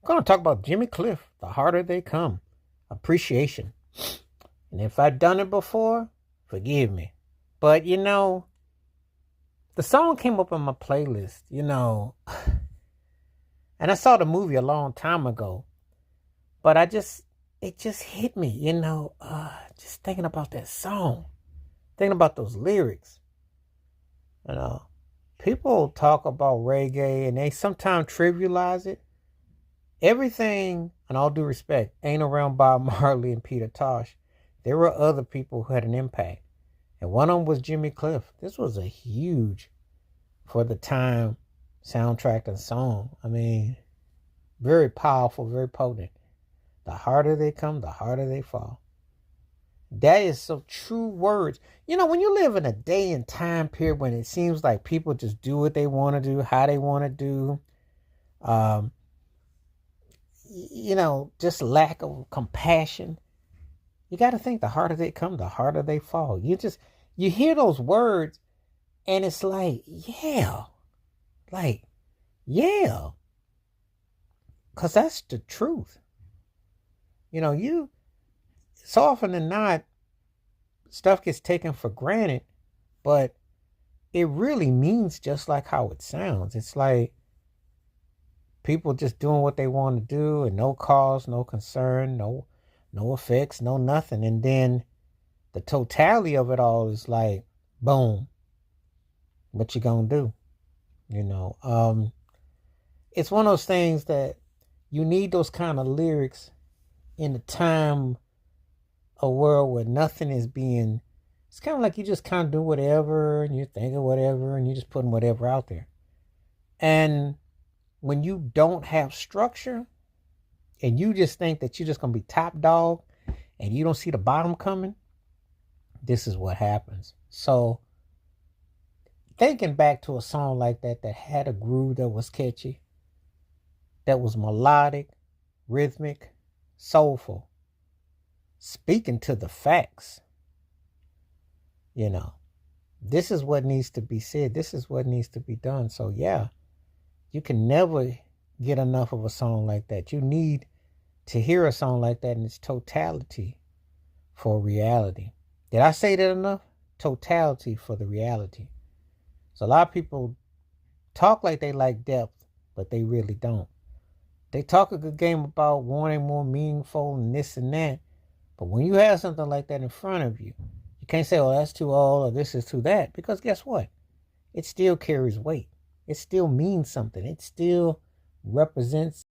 going to talk about Jimmy Cliff, The Harder They Come, appreciation. And if I've done it before, forgive me. But, the song came up on my playlist, and I saw the movie a long time ago. But it just hit me, just thinking about that song, thinking about those lyrics. You know, people talk about reggae and they sometimes trivialize it. Everything, and all due respect, ain't around Bob Marley and Peter Tosh. There were other people who had an impact. And one of them was Jimmy Cliff. This was a huge, for the time, soundtrack and song. I mean, very powerful, very potent. The harder they come, the harder they fall. That is some true words. When you live in a day and time period when it seems like people just do what they want to do, how they want to do, um, just lack of compassion. You got to think the harder they come, the harder they fall. You hear those words and it's like, yeah, like, yeah, because that's the truth. So often than not, stuff gets taken for granted, but it really means just like how it sounds. It's like people just doing what they want to do and no cause, no concern, no effects, no nothing. And then the totality of it all is like, boom, what you gonna do? It's one of those things that you need those kind of lyrics in a time, a world where nothing is being, it's kind of like you just kind of do whatever and you're thinking whatever and you're just putting whatever out there. And when you don't have structure and you just think that you're just going to be top dog and you don't see the bottom coming, this is what happens. So thinking back to a song like that had a groove that was catchy, that was melodic, rhythmic, soulful, speaking to the facts, this is what needs to be said. This is what needs to be done. So yeah, you can never get enough of a song like that. You need to hear a song like that in its totality for reality. Did I say that enough? Totality for the reality. So a lot of people talk like they like depth, but they really don't. They talk a good game about wanting more meaningful and this and that. But when you have something like that in front of you, you can't say, oh, that's too old or this is too that. Because guess what? It still carries weight. It still means something. It still represents